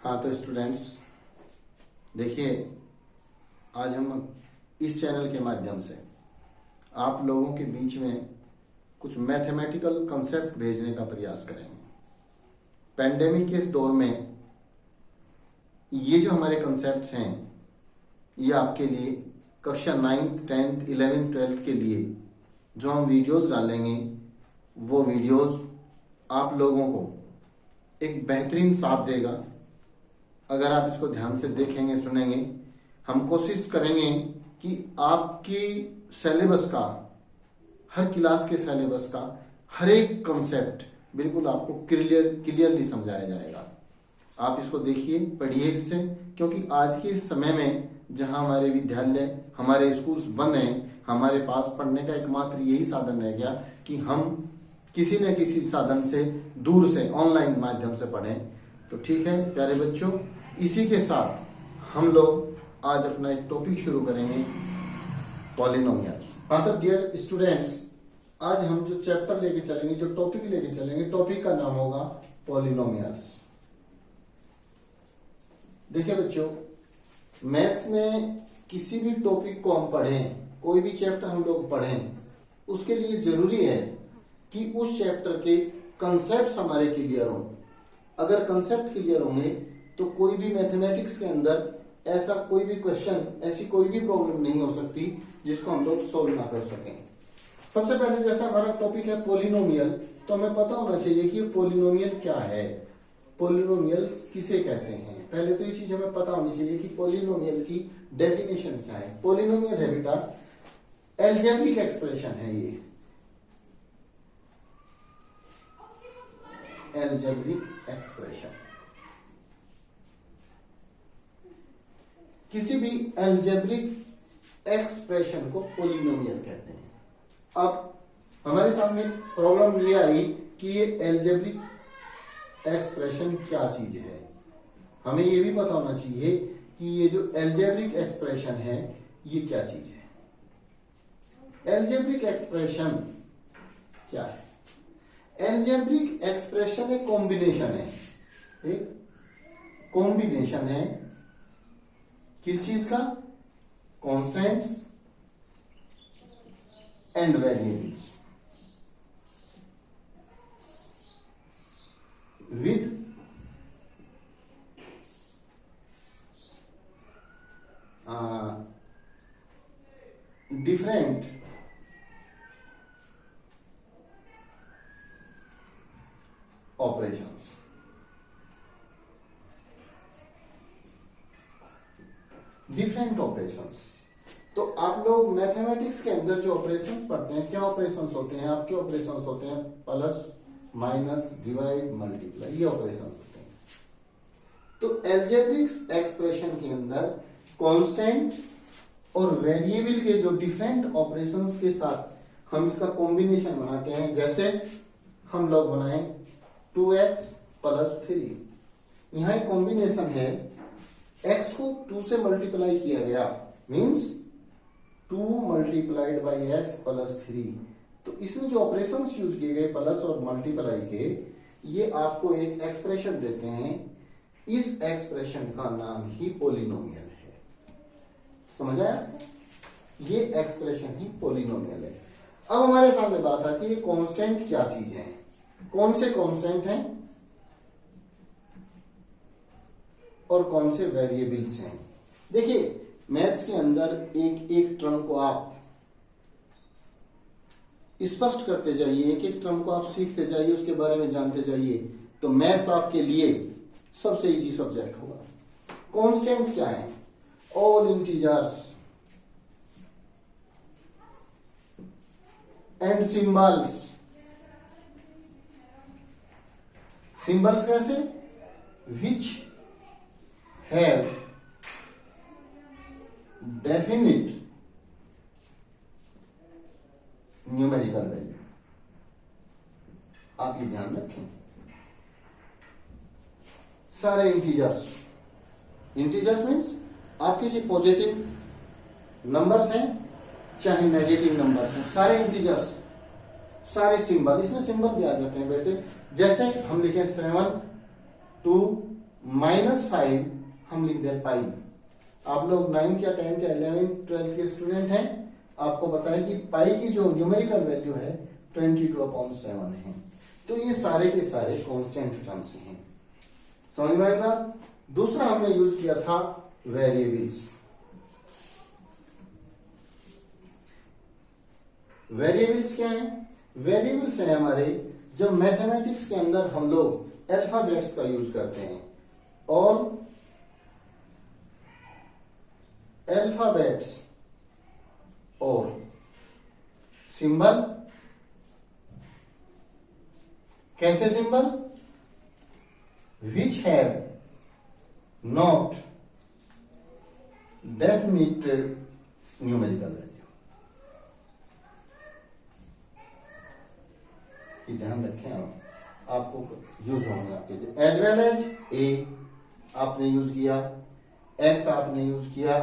हाँ तो स्टूडेंट्स देखिए, आज हम इस चैनल के माध्यम से आप लोगों के बीच में कुछ मैथमेटिकल कंसेप्ट भेजने का प्रयास करेंगे। पेंडेमिक के इस दौर में ये जो हमारे कंसेप्ट्स हैं ये आपके लिए कक्षा 9th 10th 11th 12th के लिए जो हम वीडियोस डालेंगे वो वीडियोस आप लोगों को एक बेहतरीन साथ देगा अगर आप इसको ध्यान से देखेंगे सुनेंगे। हम कोशिश करेंगे कि आपकी सिलेबस का, हर क्लास के सिलेबस का हर एक कंसेप्ट बिल्कुल आपको क्लियरली समझाया जाएगा। आप इसको देखिए, पढ़िए इससे, क्योंकि आज के समय में जहां हमारे विद्यालय, हमारे स्कूल्स बंद हैं, हमारे पास पढ़ने का एकमात्र यही साधन रह गया कि हम किसी न किसी साधन से दूर से ऑनलाइन माध्यम से पढ़ें। तो ठीक है प्यारे बच्चों, इसी के साथ हम लोग आज अपना एक टॉपिक शुरू करेंगे, पॉलिनोमियल। हाँ तो डियर स्टूडेंट्स, आज हम जो चैप्टर लेके चलेंगे, जो टॉपिक लेके चलेंगे, टॉपिक का नाम होगा पॉलिनोमियल्स। देखिए बच्चों, मैथ्स में किसी भी टॉपिक को हम पढ़ें, कोई भी चैप्टर हम लोग पढ़ें, उसके लिए जरूरी है कि उस चैप्टर के कंसेप्ट हमारे क्लियर हों। अगर कंसेप्ट क्लियर होंगे तो कोई भी मैथमेटिक्स के अंदर ऐसा कोई भी क्वेश्चन, ऐसी कोई भी प्रॉब्लम नहीं हो सकती जिसको हम लोग सोल्व ना कर सकें। सबसे पहले जैसा हमारा टॉपिक है पॉलिनोमियल, तो हमें पता होना चाहिए कि पॉलिनोमियल क्या है, पॉलिनोमियल्स किसे कहते हैं। पहले तो ये चीज हमें पता होनी चाहिए कि पॉलिनोमियल की डेफिनेशन क्या है। पॉलिनोमियल है बेटा एल्जेब्रिक एक्सप्रेशन है, ये एल्जेब्रिक एक्सप्रेशन। किसी भी एल्जेब्रिक एक्सप्रेशन को पॉलिनोमियल कहते हैं। अब हमारे सामने प्रॉब्लम ये आई कि ये एल्जेब्रिक एक्सप्रेशन क्या चीज है। हमें ये भी पता होना चाहिए कि ये जो एल्जेब्रिक एक्सप्रेशन है ये क्या चीज है। एल्जेब्रिक एक्सप्रेशन क्या है? एल्जेब्रिक एक्सप्रेशन एक कॉम्बिनेशन है, एक कॉम्बिनेशन है किस चीज का? Constants and variables with different operations। Different operations. तो आप लोग मैथमेटिक्स के अंदर जो ऑपरेशंस पढ़ते हैं, क्या ऑपरेशंस होते हैं? आपके ऑपरेशंस होते हैं प्लस, माइनस, डिवाइड, मल्टीप्लाई, ये ऑपरेशंस होते हैं। तो एल्जेब्रिक एक्सप्रेशन के अंदर कांस्टेंट और वेरिएबल के जो डिफरेंट ऑपरेशंस के साथ हम इसका कॉम्बिनेशन बनाते हैं। जैसे हम लोग बनाए 2x + 3। यहां एक कॉम्बिनेशन है, x को 2 से मल्टीप्लाई किया गया, मींस 2 × x + 3। तो इसमें जो ऑपरेशंस यूज किए गए प्लस और मल्टीप्लाई के, ये आपको एक एक्सप्रेशन देते हैं। इस एक्सप्रेशन का नाम ही पॉलिनोमियल है। समझ आया? ये एक्सप्रेशन ही पॉलिनोमियल है। अब हमारे सामने बात आती है कांस्टेंट क्या चीज है, कौन से कांस्टेंट हैं और कौन से वेरिएबल्स हैं। देखिए मैथ्स के अंदर एक एक टर्म को आप स्पष्ट करते जाइए, एक एक टर्म को आप सीखते जाइए, उसके बारे में जानते जाइए, तो मैथ्स आपके लिए सबसे इजी सब्जेक्ट होगा। कांस्टेंट क्या है? All integers and symbols. Symbols कैसे? Which have definite numerical value. आप ये ध्यान रखें, सारे इंटीजर्स, इंटीजर्स मीन्स आपके जो पॉजिटिव नंबर्स हैं चाहे नेगेटिव नंबर्स हैं, सारे इंटीजर्स, सारे सिंबल, इसमें सिंबल भी आ जाते हैं बेटे। जैसे हम लिखें 7, 2, -5 हम लिख दें पाई। आप लोग 9th या 10th या 11th 12th के स्टूडेंट हैं, आपको पता है कि पाई की जो न्यूमेरिकल वैल्यू है 22/7 है। तो ये सारे के सारे कांस्टेंट टर्म्स हैं। समझ में आई बात। दूसरा हमने यूज किया था वेरिएबल्स। वेरिएबल्स क्या है? वेरिएबल्स है हमारे, जब मैथमेटिक्स के अंदर हम लोग अल्फाबेट्स का यूज करते हैं। ऑल अल्फाबेट्स और सिंबल। कैसे symbol? Which have not definite numerical value. ये ध्यान रखें आप, आपको यूज होंगे आपके। एज वेल एज ए आपने यूज किया, एक्स आपने यूज किया,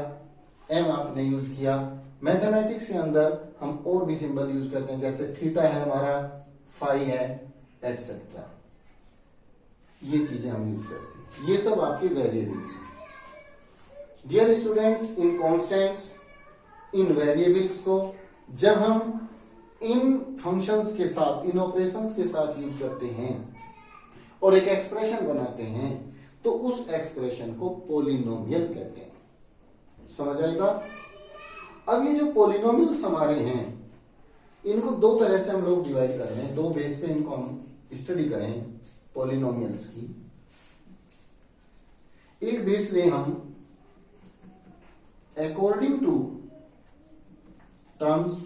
एम आपने यूज किया। मैथमेटिक्स के अंदर हम और भी सिंबल यूज करते हैं, जैसे थीटा है हमारा, फाई है, एटसेट्रा। ये चीजें हम यूज करते हैं। ये सब आपके वेरिएबल्स हैं। डियर स्टूडेंट्स, इन कॉन्स्टेंट्स, इन वेरिएबल्स को जब हम इन फंक्शंस के साथ, इन ऑपरेशंस के साथ यूज करते हैं और एक एक्सप्रेशन बनाते हैं, तो उस एक्सप्रेशन को पोलिनोमियल कहते हैं। समझ आएगा। अब ये जो पोलिनोमियल्स हमारे हैं, इनको दो तरह से हम लोग डिवाइड कर रहे हैं, दो बेस पे इनको हम स्टडी करें पोलिनोमियल्स की। एक बेस ले हम अकॉर्डिंग टू टर्म्स,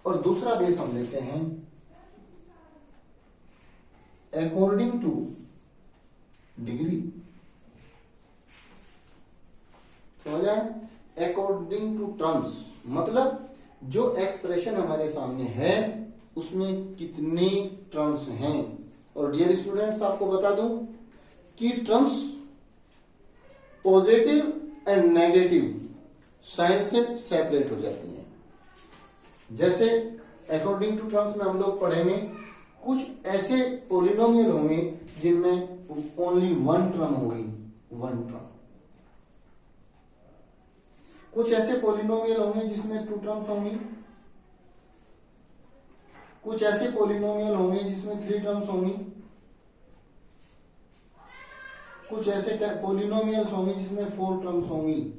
और दूसरा बेस हम लेते हैं अकॉर्डिंग टू डिग्री। समझ आए। अकॉर्डिंग टू टर्म्स मतलब जो एक्सप्रेशन हमारे सामने है उसमें कितने टर्म्स हैं। और डियर स्टूडेंट्स, आपको बता दूं कि terms positive and negative sign से सेपरेट हो जाती हैं। जैसे अकॉर्डिंग टू टर्म्स में हम लोग पढ़ेंगे, कुछ ऐसे पोलिनोमियल होंगे जिनमें ओनली वन टर्म होगी, वन टर्म। कुछ ऐसे पोलिनोमियल होंगे जिसमें टू टर्म्स होंगी। कुछ ऐसे पोलिनोमियल होंगे जिसमें थ्री टर्म्स होंगी। कुछ ऐसे पोलिनोमियल्स होंगे जिसमें फोर टर्म्स होंगी,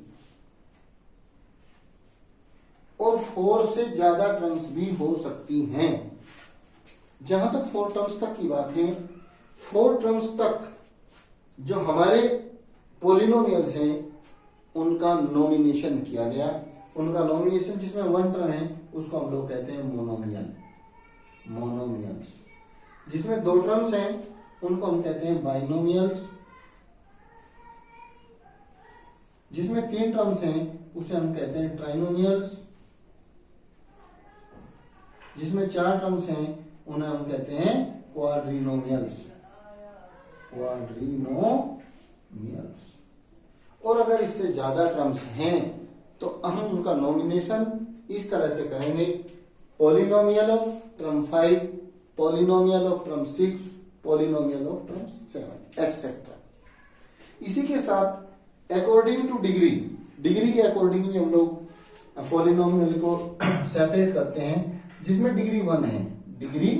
और फोर से ज्यादा टर्म्स भी हो सकती हैं। जहां तक फोर टर्म्स तक की बात है, फोर टर्म्स तक जो हमारे पोलिनोमियल्स हैं उनका नॉमिनेशन किया गया। उनका नॉमिनेशन जिसमें वन टर्म है उसको हम लोग कहते हैं मोनोमियल, मोनोमियल्स। जिसमें दो टर्म्स हैं उनको हम कहते हैं बाइनोमियल्स। जिसमें तीन टर्म्स हैं उसे हम कहते हैं ट्राइनोमियल्स। जिसमें चार टर्म्स हैं उन्हें हम कहते हैं क्वाड्रिनोमियल्स, क्वाड्रिनोमियल्स। और अगर इससे ज्यादा टर्म्स हैं तो हम उनका नॉमिनेशन इस तरह से करेंगे: polynomial of term 5, polynomial of term 6, polynomial of term 7, etcetera. इसी के साथ अकॉर्डिंग टू डिग्री, डिग्री के अकॉर्डिंग भी हम लोग पॉलिनोमियल को सेपरेट करते हैं। जिसमें डिग्री 1 है, डिग्री,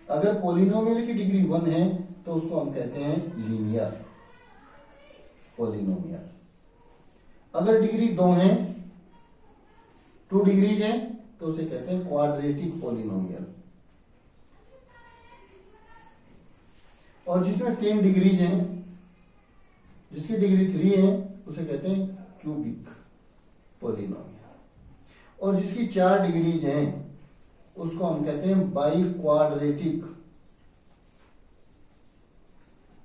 अगर पॉलिनोमियल की डिग्री 1 है तो उसको हम कहते हैं लीनियर पॉलिनोमियल। अगर डिग्री 2 है, 2 डिग्रीज है, तो उसे कहते हैं क्वाड्रेटिक पॉलिनोमियल। और जिसमें 3 डिग्रीज हैं, जिसकी डिग्री 3 है, उसे कहते हैं क्यूबिक पॉलिनोमियल। और जिसकी 4 डिग्रीज हैं उसको हम कहते हैं बाई क्वाड्रेटिक,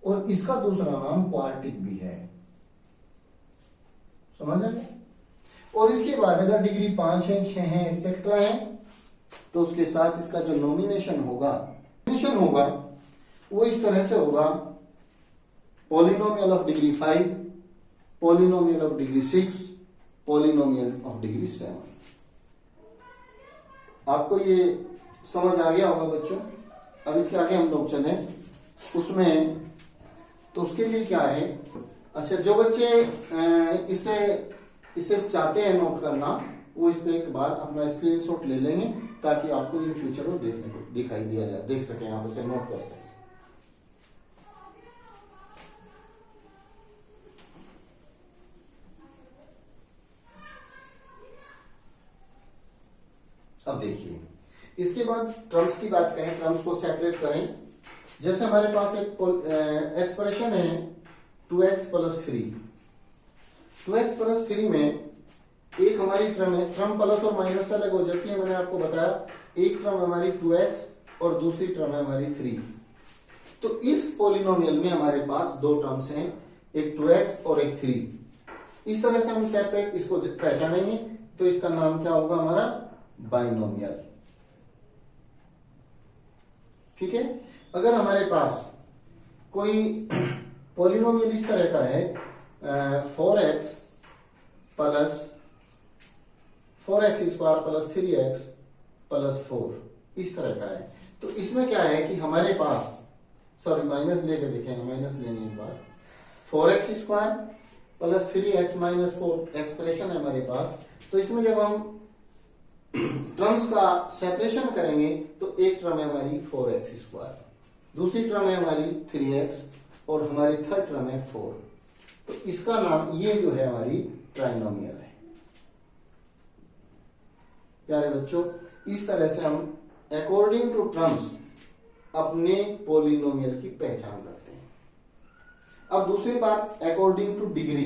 और इसका दूसरा नाम क्वार्टिक भी है। समझ आए। और इसके बाद अगर डिग्री 5 है, 6 है, एक्सेट्रा है, तो उसके साथ इसका जो नॉमिनेशन होगा वो इस तरह से होगा: polynomial of degree 5, polynomial of degree 6, polynomial of degree 7। आपको ये समझ आ गया होगा बच्चों। अब इसके आगे हम लोग चलें, उसमें तो उसके लिए क्या है, अच्छा जो बच्चे इसे इसे चाहते हैं नोट करना, वो इस पे एक बार अपना स्क्रीनशॉट ले लेंगे ताकि आपको इन फ्यूचर वो देखने को दिखाई दिया जाए, देख सकें, आप उसे नोट कर सकें। अब देखिए, इसके बाद ट्रम्स की बात करें, ट्रम्स को सेपरेट करें। जैसे हमारे पास एक एक्सप्रेशन है 2x प्लस 3। 2x प्लस 3 में एक हमारी ट्रम है, ट्रम प्लस और माइनस से अलग हो जाती है, मैंने आपको बताया। एक ट्रम हमारी 2x और दूसरी ट्रम है हमारी 3। तो इस पॉलिनोमियल में हमारे पास दो टर्म्स हैं, एक 2x और एक 3। इस तरह से हम सेपरेट इसको पहचानेंगे, तो इसका नाम क्या होगा हमारा, बाइनोमियल। ठीक है। अगर हमारे पास कोई पॉलिनोमियल इस तरह का है 4x square plus 3x plus 4, इस तरह का है, तो इसमें क्या है कि हमारे पास, सॉरी माइनस लेके देखेंगे, माइनस लेंगे एक बार, 4x square plus 3x minus 4 expression है हमारे पास। तो इसमें जब हम टर्म्स का सेपरेशन करेंगे तो एक टर्म है हमारी 4x स्क्वायर, दूसरी टर्म है हमारी 3x और हमारी थर्ड टर्म है 4। तो इसका नाम, ये जो है हमारी ट्राइनोमियल है। प्यारे बच्चों, इस तरह से हम अकॉर्डिंग टू टर्म्स अपने पॉलिनोमियल की पहचान करते हैं। अब दूसरी बात, according two degree.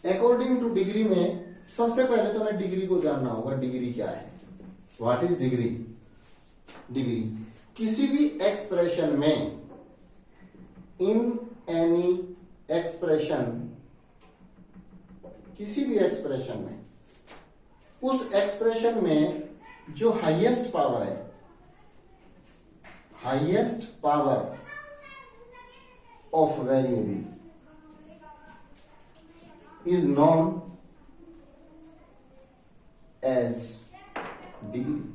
According two degree में सबसे पहले तो हमें डिग्री को जानना होगा, डिग्री क्या है, व्हाट इज डिग्री। डिग्री किसी भी एक्सप्रेशन में, इन एनी एक्सप्रेशन, किसी भी एक्सप्रेशन में, उस एक्सप्रेशन में जो हाईएस्ट पावर है, highest power of variable is known as degree.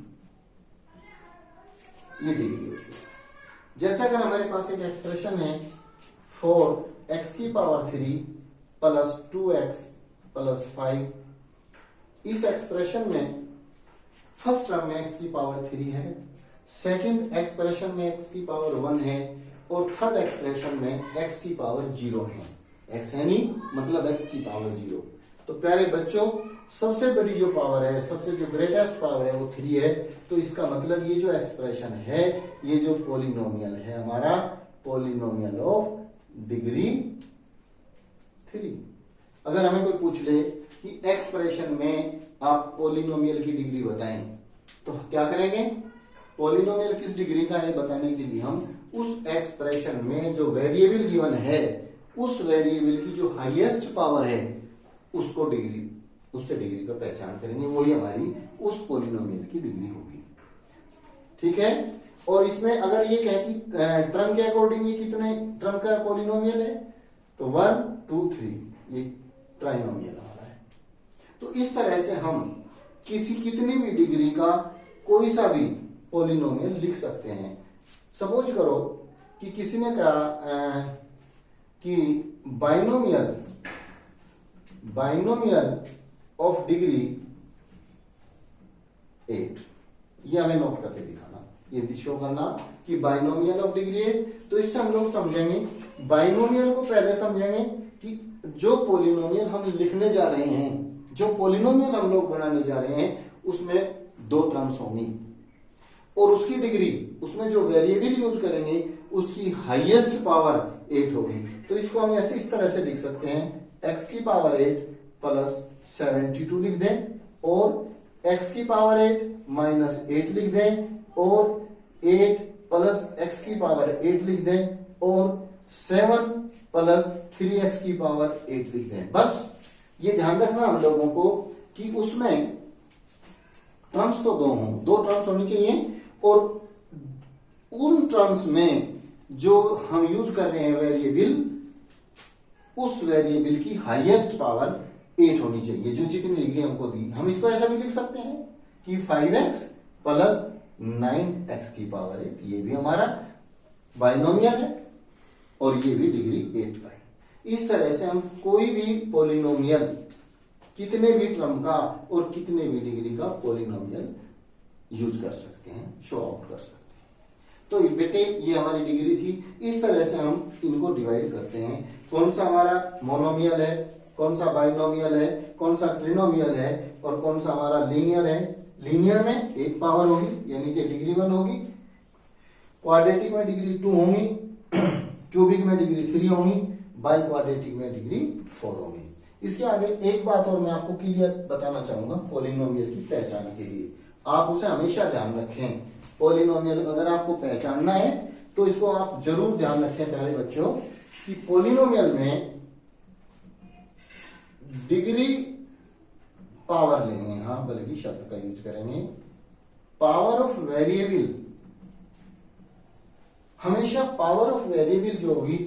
ये डिग्री होती है। जैसे अगर हमारे पास एक एक्सप्रेशन है 4x की पावर 3 प्लस 2x प्लस 5, इस एक्सप्रेशन में फर्स्ट टर्म में x की पावर 3 है, सेकंड एक्सप्रेशन में x की पावर 1 है और थर्ड एक्सप्रेशन में x की पावर 0 है। x है नहीं, मतलब x की पावर 0। तो प्यारे बच्चों, सबसे बड़ी जो पावर है, सबसे जो ग्रेटेस्ट पावर है वो 3 है। तो इसका मतलब ये जो एक्सप्रेशन है, ये जो पॉलिनोमियल है हमारा, पॉलिनोमियल ऑफ डिग्री 3। अगर हमें कोई पूछ ले कि एक्सप्रेशन में आप पॉलिनोमियल की डिग्री बताएं, तो क्या करेंगे, पॉलिनोमियल किस डिग्री का है बताने के लिए हम उस एक्सप्रेशन में जो वेरिएबल गिवन है, उस वेरिएबल की जो हाईएस्ट पावर है उसको डिग्री, उससे डिग्री का पहचान करेंगे, वही हमारी उस पॉलिनोमियल की डिग्री होगी। ठीक है। और इसमें अगर ये कहे कि टर्म के अकॉर्डिंग ये कितने टर्म का पॉलिनोमियल है, तो 1 2 3, ये ट्राइनोमियल हमारा है। तो इस तरह से हम कितनी भी डिग्री का कोई सा भी पॉलिनोमियल लिख सकते हैं। सपोज करो कि किसी ने कहा कि बाइनोमियल ऑफ डिग्री 8, ये हमें नोट करके दिखाना, ये शो करना कि बाइनोमियल ऑफ डिग्री 8। तो इससे हम लोग समझेंगे, बाइनोमियल को पहले समझेंगे कि जो पॉलिनोमियल हम लिखने जा रहे हैं, जो पॉलिनोमियल हम लोग बनाने जा रहे हैं, उसमें दो टर्म्स होंगी और उसकी डिग्री, उसमें जो वेरिएबल यूज करेंगे उसकी हाईएस्ट पावर 8 होगी। तो इसको हम ऐसे इस तरह से लिख सकते हैं, x की पावर 8 प्लस 72 लिख दें और x की पावर 8 माइनस 8 लिख दें और 8 प्लस x की पावर 8 लिख दें और 7 प्लस 3x की पावर 8 लिख दें। बस ये ध्यान रखना हम लोगों को कि उसमें टर्म्स तो दो टर्म्स होनी चाहिए और उन टर्म्स में जो हम यूज कर रहे हैं वेरिएबल, उस वेरिएबल की हाईएस्ट पावर 8 होनी चाहिए, जो जितनी डिग्री हमको दी। हम इसको ऐसा भी लिख सकते हैं कि 5x प्लस 9x की पावर 8, ये भी हमारा बाइनोमियल है। और ये भी डिग्री 8 का है। इस तरह से हम कोई भी पॉलिनोमियल, कितने भी टर्म का और कितने भी डिग्री का पॉलिनोमियल यूज कर सकते हैं, शो आउट कर सकते हैं। तो बेटे ये हमारी डिग्री थी। इस तरह से हम इनको डिवाइड करते हैं, कौन सा हमारा मोनोमियल है, कौन सा बाइनोमियल है, कौन सा ट्रिनोमियल है और कौन सा हमारा लीनियर है। लीनियर में एक पावर होगी यानी कि डिग्री 1 होगी, क्वाड्रेटिक में डिग्री 2 होंगी, क्यूबिक में डिग्री 3 होंगी, बाई क्वाड्रेटिक में डिग्री 4 होगी। इसके आगे एक बात और मैं आपको क्लियर बताना चाहूंगा पॉलिनोमियल की पहचान के लिए, आप उसे हमेशा ध्यान रखें। पॉलिनोमियल अगर आपको पहचानना है तो इसको आप जरूर ध्यान रखें प्यारे बच्चों कि पॉलिनोमियल में डिग्री पावर लेंगे, हाँ बल्कि शब्द का यूज करेंगे, पावर ऑफ वेरिएबल, हमेशा पावर ऑफ वेरिएबल जो होगी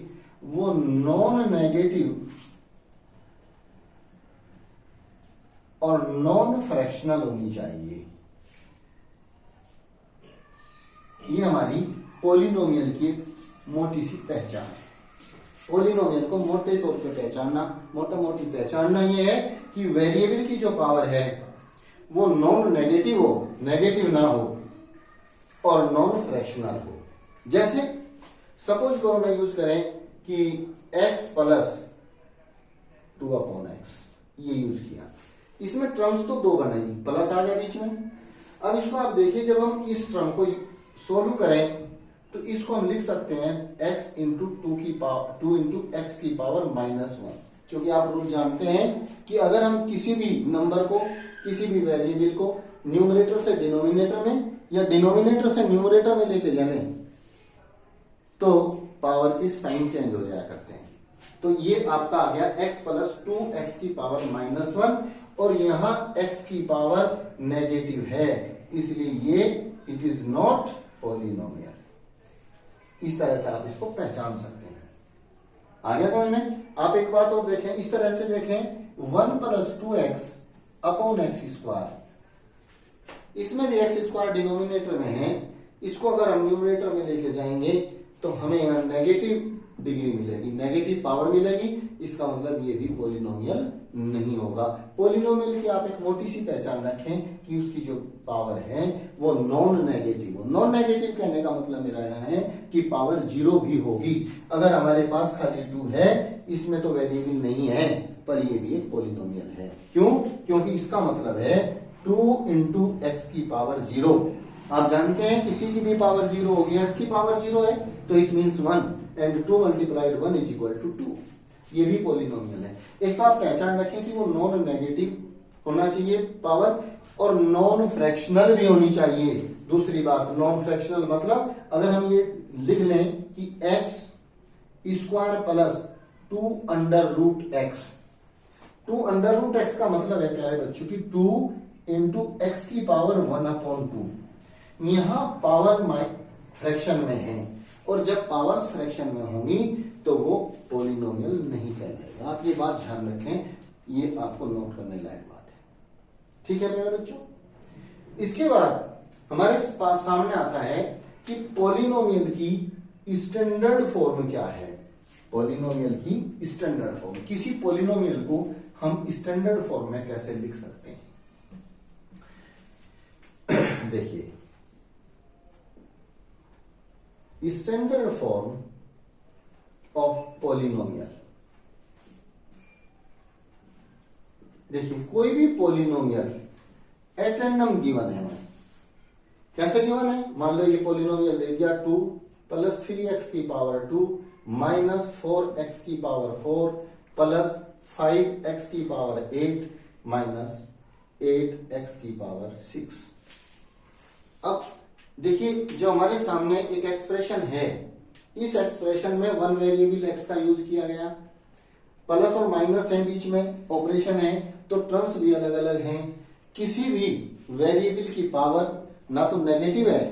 वो नॉन नेगेटिव और नॉन फ्रैक्शनल होनी चाहिए। ये हमारी पॉलिनोमियल की मोटी सी पहचान है। पॉलिनोमियल को मोटे तौर पे पहचानना, मोटी पहचानना ये है कि वेरिएबल की जो पावर है वो नॉन नेगेटिव हो, नेगेटिव ना हो और नॉन फ्रैक्शनल हो। जैसे सपोज करो मैं यूज करें कि x प्लस 2/x, ये यूज किया, इसमें टर्म्स तो 2 बनाई, प्लस आ गया बीच में। अब इसको आप देखिए, जब हम इस टर्म को सोल्व करें तो इसको हम लिख सकते हैं x इंटू 2 इंटू एक्स की पावर -1। क्योंकि आप रूल जानते हैं कि अगर हम किसी भी नंबर को, किसी भी वेरिएबल को न्यूमरेटर से डिनोमिनेटर में या डिनोमिनेटर से न्यूमरेटर में लेके जाने तो पावर के साइन चेंज हो जाया करते हैं। तो ये आपका आ गया x प्लस 2x की पावर -1 और यहां x की पावर नेगेटिव है, इसलिए ये इट इज नॉट पॉलिनोमियल। इस तरह से आप इसको पहचान सकते हैं। आ गया समझ में? आप एक बात और देखें, इस तरह से देखें 1 plus 2x upon x square, इसमें भी एक्स स्क्वायर डिनोमिनेटर में है, इसको अगर हम न्यूमरेटर में लेके जाएंगे तो हमें यहाँ नेगेटिव डिग्री मिलेगी, नेगेटिव पावर मिलेगी। इसका मतलब ये भी पॉलिनोमियल नहीं होगा। पॉलिनोमियल की आप एक मोटी सी पहचान रखें कि उसकी जो पावर है वो नॉन नेगेटिव हो। नॉन नेगेटिव कहने का मतलब मेरा यहाँ है कि पावर 0 भी होगी। अगर हमारे पास खाली 2 है, इसमें तो वेरिएबल नहीं है, पर ये भी एक पॉलिनोमियल है। क्यों? क्योंकि इसका मतलब है 2 इंटू एक्स की पावर 0। आप जानते हैं किसी की भी पावर 0 होगी, एक्स की पावर 0 है तो it means 1 and 2 multiplied 1 is equal to 2। ये भी पॉलिनोमियल है। एक तो आप पहचान रखें कि वो नॉन नेगेटिव होना चाहिए पावर और नॉन फ्रैक्शनल भी होनी चाहिए। दूसरी बात, नॉन फ्रैक्शनल मतलब अगर हम ये लिख लें कि x square plus 2 under root X, 2 under root X का मतलब है प्यारे बच्चों की 2 इंटू एक्स की पावर 1/2। यहां पावर फ्रैक्शन में है और जब पावर्स फ्रैक्शन में होंगी तो वो पॉलिनोमियल नहीं कहलाएगा। आप ये बात ध्यान रखें, ये आपको नोट करने लायक बात है। ठीक है मेरे बच्चों? इसके बाद हमारे पास सामने आता है कि पॉलिनोमियल की स्टैंडर्ड फॉर्म क्या है। पॉलिनोमियल की स्टैंडर्ड फॉर्म, किसी पॉलिनोमियल को हम स्टैंडर्ड फॉर्म में कैसे लिख सकते हैं? देखिए, स्टैंडर्ड फॉर्म ऑफ पॉलिनोमियल, देखिए कोई भी पॉलिनोमियल एट रैंडम गिवन है हमें। कैसे गिवन है? मान लो ये पॉलिनोमियल दे दिया 2 प्लस 3x की पावर 2 माइनस 4x की पावर 4 प्लस 5x की पावर 8 माइनस 8x की पावर 6। अब देखिए जो हमारे सामने एक एक्सप्रेशन है, इस एक्सप्रेशन में 1 वेरिएबल x का यूज किया गया, प्लस और माइनस है, बीच में ऑपरेशन है तो टर्म्स भी अलग अलग हैं। किसी भी वेरिएबल की पावर ना तो नेगेटिव है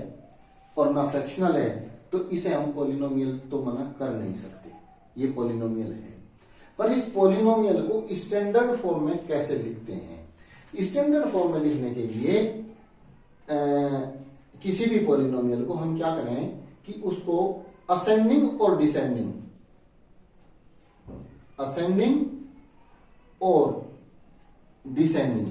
और ना फ्रैक्शनल है तो इसे हम पॉलिनोमियल तो मना कर नहीं सकते, ये पॉलिनोमियल है। पर इस पॉलिनोमियल को स्टैंडर्ड फॉर्म में कैसे लिखते हैं? स्टैंडर्ड फॉर्म में लिखने के लिए किसी भी पॉलिनोमियल को हम क्या करें कि उसको असेंडिंग और डिसेंडिंग असेंडिंग और डिसेंडिंग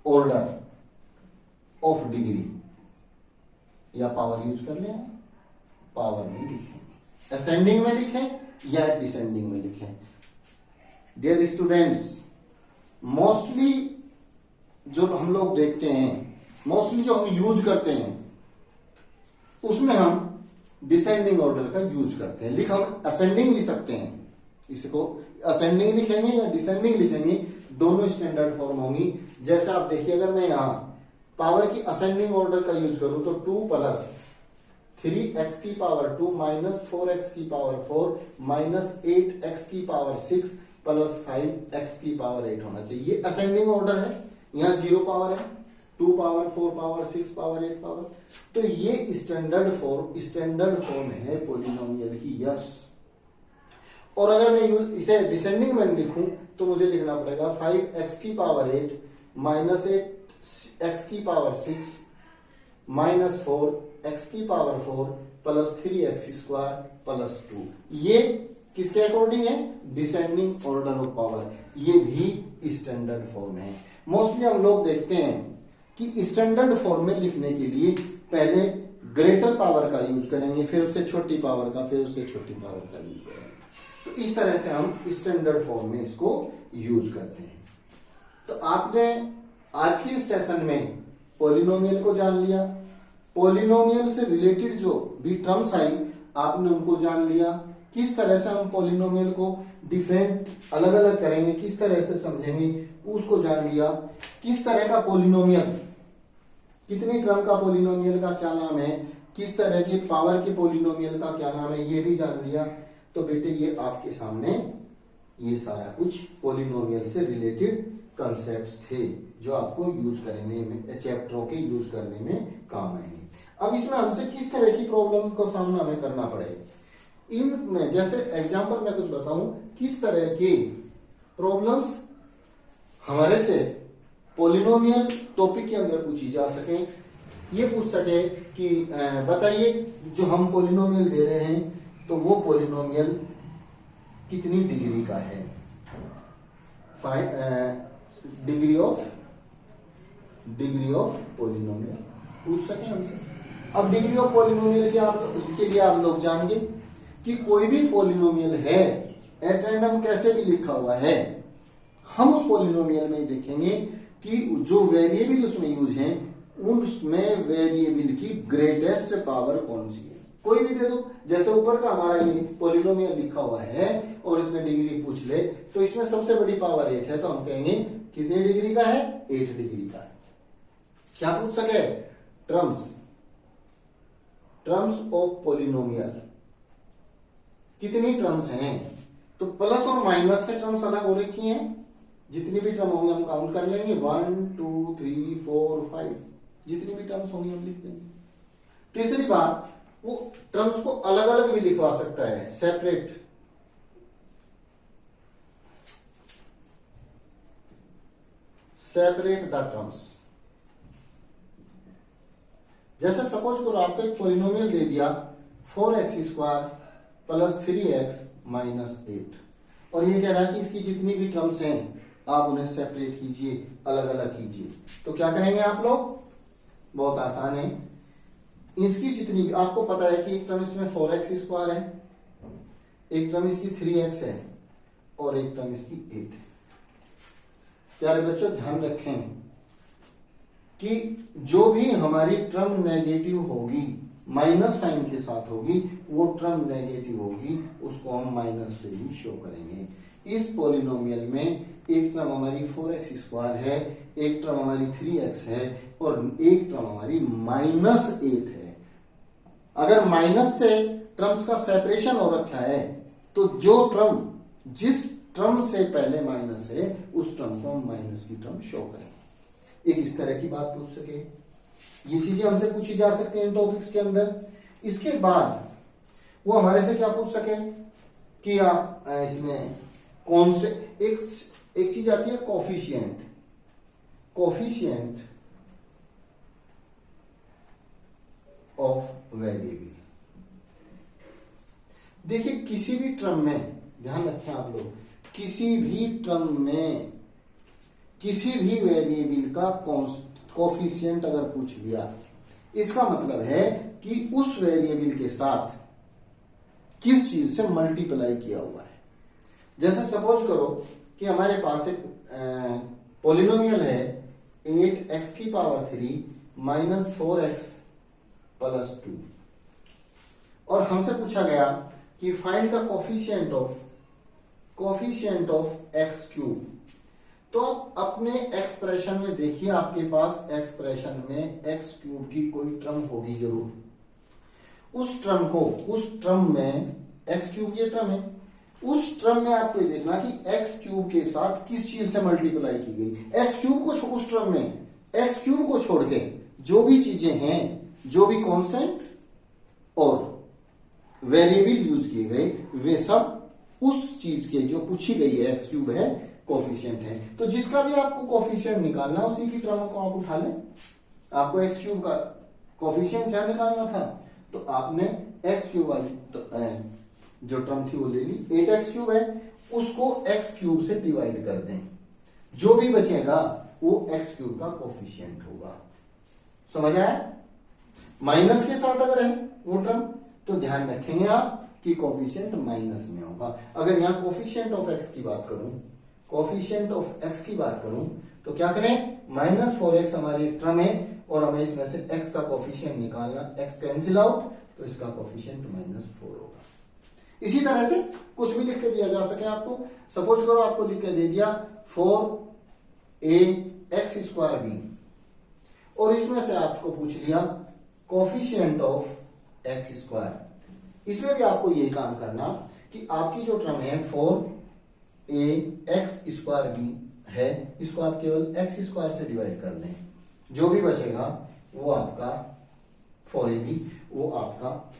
ऑर्डर ऑफ डिग्री, या पावर यूज कर लें, पावर में लिखेंगे, असेंडिंग में लिखें या डिसेंडिंग में लिखें। डियर स्टूडेंट्स, मोस्टली जो हम लोग देखते हैं, मोस्टली जो हम यूज करते हैं, उसमें हम डिसेंडिंग ऑर्डर का यूज करते हैं। लिख हम असेंडिंग लिख सकते हैं, इसको असेंडिंग लिखेंगे या डिसेंडिंग लिखेंगे, दोनों स्टैंडर्ड फॉर्म होंगी। जैसे आप देखिए, अगर मैं यहां पावर की असेंडिंग ऑर्डर का यूज करूं तो 2 प्लस 3x की पावर 2 माइनस 4x की पावर 4 माइनस 8x की पावर 6 प्लस 5x की पावर 8 होना चाहिए। ये असेंडिंग ऑर्डर है, यहां 0 पावर है, 2 पावर 4 पावर 6 पावर 8 पावर, तो ये स्टैंडर्ड फॉर्म है पॉलिनोमियल की। यस, और अगर मैं इसे डिसेंडिंग में लिखूं तो मुझे लिखना पड़ेगा 5x की पावर 8 माइनस 8x की पावर 6 माइनस 4x की power 4 plus 3x square plus 2। ये किसके अकॉर्डिंग है? Descending order of power. ये भी स्टैंडर्ड फॉर्म है। मोस्टली हम लोग देखते हैं कि स्टैंडर्ड फॉर्म में लिखने के लिए पहले ग्रेटर पावर का यूज करेंगे, फिर उससे छोटी पावर का, फिर उससे छोटी पावर का यूज करेंगे। तो इस तरह से हम स्टैंडर्ड फॉर्म में इसको यूज करते हैं। तो आपने आज के सेशन में पॉलिनोमियल को जान लिया, पॉलिनोमियल से रिलेटेड जो भी टर्म्स आई आपने उनको जान लिया, किस तरह से हम पॉलिनोमियल को डिफरेंट अलग अलग करेंगे, किस तरह से समझेंगे उसको जान लिया। किस तरह का पॉलिनोमियल, कितने टर्म का पॉलिनोमियल का क्या नाम है, किस तरह के पावर के पॉलिनोमियल का क्या नाम है, ये भी जान लिया। तो बेटे ये आपके सामने ये सारा कुछ पॉलिनोमियल से रिलेटेड कंसेप्ट्स थे जो आपको यूज करने में, चैप्टरों के यूज करने में काम आएंगे। अब इसमें हमसे किस तरह की प्रॉब्लम का सामना हमें करना पड़ेगा, इनमें जैसे एग्जांपल मैं कुछ बताऊं, किस तरह के प्रॉब्लम्स हमारे से पॉलिनोमियल टॉपिक के अंदर पूछी जा सके। ये पूछ सके कि बताइए जो हम पॉलिनोमियल दे रहे हैं तो वो पॉलिनोमियल कितनी डिग्री का है, डिग्री ऑफ पॉलिनोमियल पूछ सके हमसे। अब डिग्री ऑफ पॉलिनोमियल के लिए आप लोग जानेंगे कि कोई भी पॉलिनोमियल है, एट रैंडम कैसे भी लिखा हुआ है, हम उस पॉलिनोमियल में देखेंगे कि जो वेरिएबल उसमें यूज है उसमें वेरिएबल की ग्रेटेस्ट पावर कौन सी है। कोई भी दे दो, जैसे ऊपर का हमारा ये पॉलिनोमियल लिखा हुआ है और इसमें डिग्री पूछ ले, तो इसमें सबसे बड़ी पावर 8 है, तो हम कहेंगे कितनी डिग्री का है, 8 डिग्री का है। क्या पूछ सके, टर्म्स ऑफ पॉलिनोमियल कितनी टर्म्स हैं, तो प्लस और माइनस से टर्म्स अलग हो रखी हैं, जितनी भी टर्म होंगी हम काउंट कर लेंगे, 1 2 3 4 5, जितनी भी टर्म्स होंगी हम लिख देंगे। तीसरी बात, वो टर्म्स को अलग अलग भी लिखवा सकता है, सेपरेट द टर्म्स। जैसे सपोज करो आपको एक पॉलिनोमियल दे दिया 4x square plus 3x minus 8, और ये कह रहा है कि इसकी जितनी भी टर्म्स हैं आप उन्हें सेपरेट कीजिए, अलग अलग कीजिए। तो क्या करेंगे आप लोग, बहुत आसान है। इसकी जितनी भी, आपको पता है कि एक टर्म इसमें 4x स्क्वायर है, एक टर्म इसकी 3x है और एक टर्म इसकी 8 है। प्यारे बच्चों ध्यान रखें कि जो भी हमारी टर्म नेगेटिव होगी, माइनस साइन के साथ होगी, वो टर्म नेगेटिव होगी, उसको हम माइनस से ही शो करेंगे। इस पॉलिनोमियल में एक टर्म हमारी 4x स्क्वायर है, एक टर्म हमारी 3x है और एक टर्म हमारी माइनस 8 है। अगर माइनस से टर्म्स का सेपरेशन हो रखा है तो जो टर्म, जिस टर्म से पहले माइनस है उस टर्म को हम माइनस की टर्म शो करेंगे। एक इस तरह की बात पूछ सके, ये चीजें हमसे पूछी जा सकती हैं टॉपिक्स के अंदर। इसके बाद वो हमारे से क्या पूछ सके कि आप इसमें कौन से एक चीज आती है कोफिशिएंट ऑफ वेरिएबल। देखिए किसी भी टर्म में, ध्यान रखें आप लोग, किसी भी टर्म में किसी भी वेरिएबल का कोफिशिएंट अगर पूछ लिया, इसका मतलब है कि उस वेरिएबल के साथ किस चीज से मल्टीप्लाई किया हुआ है। जैसे सपोज करो कि हमारे पास एक पॉलिनोमियल है 8x की पावर 3 माइनस 4x प्लस 2, और हमसे पूछा गया कि find the coefficient of x cube. तो अपने एक्सप्रेशन में देखिए, आपके पास एक्सप्रेशन में x क्यूब की कोई टर्म होगी जरूर। उस टर्म में x क्यूब ये टर्म है, उस टर्म में आपको ये देखना कि x क्यूब के साथ किस चीज से मल्टीप्लाई की गई। x क्यूब को उस टर्म में x क्यूब को छोड़ के जो भी चीजें हैं, जो भी कांस्टेंट और वेरिएबल यूज किए गए, वे सब उस चीज के जो पूछी गई है x क्यूब है, कोफिशिएंट है। तो जिसका भी आपको कोफिशिएंट निकालना, उसी की टर्म को आप उठा लें। आपको x क्यूब का कोफिशिएंट क्या निकालना था, तो आपने x क्यूब वाली जो टर्म थी वो ले ली। 8x क्यूब है, उसको x क्यूब से डिवाइड कर दें, जो भी बचेगा वो x क्यूब का कोफिशिएंट होगा। समझ आया? माइनस के साथ अगर है वो टर्म, तो ध्यान रखेंगे आप कि कोफिशिएंट माइनस में होगा। अगर यहां कोफिशिएंट ऑफ x की बात करूं, तो क्या करें, माइनस 4x हमारी एक टर्म है और हमें इसमें से x का कोफिशिएंट निकालना, x कैंसिल आउट, तो इसका कोफिशिएंट -4 होगा। इसी तरह से कुछ भी लिख के दिया जा सके आपको। सपोज करो आपको लिख के दे दिया 4ax² b, और इसमें से आपको पूछ लिया कोफिशिएंट ऑफ x²। इसमें भी आपको यही काम करना कि आपकी जो टर्म है 4ax² b है, इसको आप केवल x² से डिवाइड कर दें, जो भी बचेगा वो आपका 4ab, वो आपका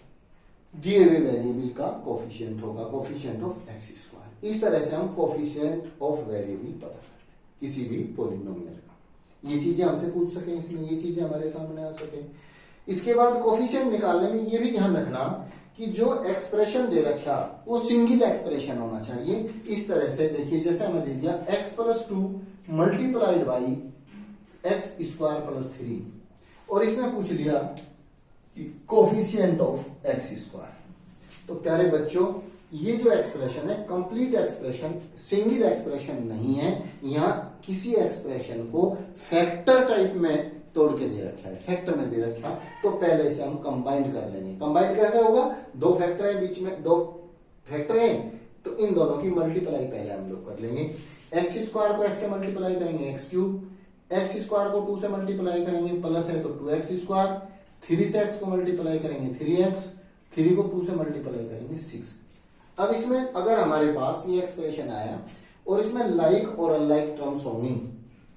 दिए हुए वेरिएबल का कोफिशिएंट होगा, कोफिशिएंट ऑफ x²। इस तरह से हम कोफिशिएंट ऑफ वेरिएबल पता कर लें किसी भी पॉलिनोमियल का। ये चीजें हमसे पूछ सके, इसमें ये चीजें हमारे सामने आ सके। इसके बाद कोफिशिएंट निकालने में ये भी ध्यान रखना कि जो एक्सप्रेशन दे रखा वो सिंगल एक्सप्रेशन होना चाहिए। इस तरह से देखिए, जैसे हमें दे दिया x+2 मल्टीप्लाइड बाई x² + 3, और इसमें पूछ लिया कि कोफिशिएंट ऑफ x²। तो प्यारे बच्चों, ये जो एक्सप्रेशन है कंप्लीट एक्सप्रेशन, सिंगल एक्सप्रेशन नहीं है। यहां किसी एक्सप्रेशन को फैक्टर टाइप में तोड़ के दे रखा है, फैक्टर में दे रखा, तो पहले से हम कंबाइंड कर लेंगे। कंबाइंड कैसे होगा, दो फैक्टर है, बीच में दो फैक्टर है, तो इन दोनों की मल्टीप्लाई पहले हम लोग कर लेंगे। x² को x से मल्टीप्लाई करेंगे x3, x² को 2 से मल्टीप्लाई करेंगे, प्लस है तो 2x², 3 से x को मल्टीप्लाई करेंगे 3x, 3 को 2 से मल्टीप्लाई करेंगे 6। अब इसमें अगर हमारे पास ये एक्सप्रेशन आया और इसमें लाइक और अनलाइक टर्म्स होंगी,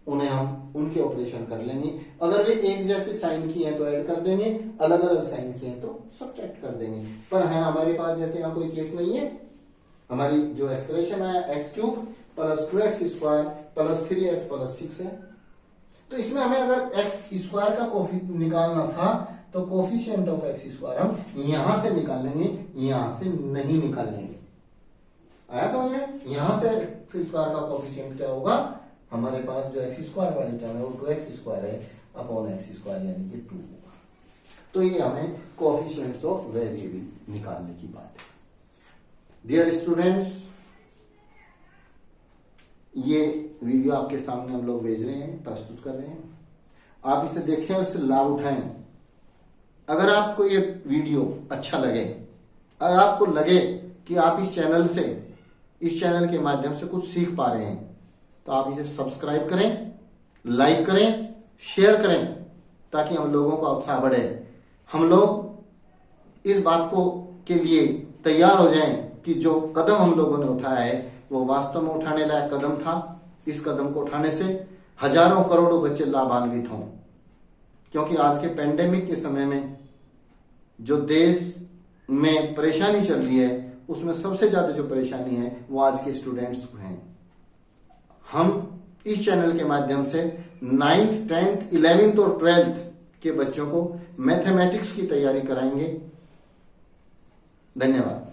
उन्हें हम उनके ऑपरेशन कर लेंगे। अगर वे एक जैसे साइन की हैं तो ऐड कर देंगे, अलग अलग साइन की हैं तो सब्ट्रैक्ट कर देंगे। पर है हमारे पास जैसे यहाँ कोई केस नहीं है, हमारी जो एक्सप्रेशन आया x³ + 2x² + 3x + 6 है। तो इसमें हमें अगर x² का कोफिशिएंट निकालना था तो कोफिशिएंट ऑफ x² हम यहां से निकालेंगे, यहां से नहीं निकालेंगे। आया समझ में? यहां से x² का कोफिशिएंट क्या होगा, हमारे पास जो x² वाली टर्म है वो 2x² है अपॉन x² यानी कि 2 होगा। तो ये हमें कोफिशिएंट्स ऑफ वेरिएबल निकालने की बात है। डियर स्टूडेंट्स, ये वीडियो आपके सामने हम लोग भेज रहे हैं, प्रस्तुत कर रहे हैं। आप इसे देखें, उससे लाभ उठाएं। अगर आपको ये वीडियो अच्छा लगे, अगर आपको लगे कि आप इस चैनल के माध्यम से कुछ सीख पा रहे हैं, तो आप इसे सब्सक्राइब करें, लाइक करें, शेयर करें, ताकि हम लोगों का उत्साह बढ़े। हम लोग इस बात को के लिए तैयार हो जाएं कि जो कदम हम लोगों ने उठाया है वो वास्तव में उठाने लायक कदम था। इस कदम को उठाने से हजारों करोड़ों बच्चे लाभान्वित हों, क्योंकि आज के पेंडेमिक के समय में जो देश में परेशानी चल रही है, उसमें सबसे ज्यादा जो परेशानी है वो आज के स्टूडेंट्स को है। हम इस चैनल के माध्यम से 9th, 10th, 11th और 12th के बच्चों को मैथमेटिक्स की तैयारी कराएंगे। धन्यवाद।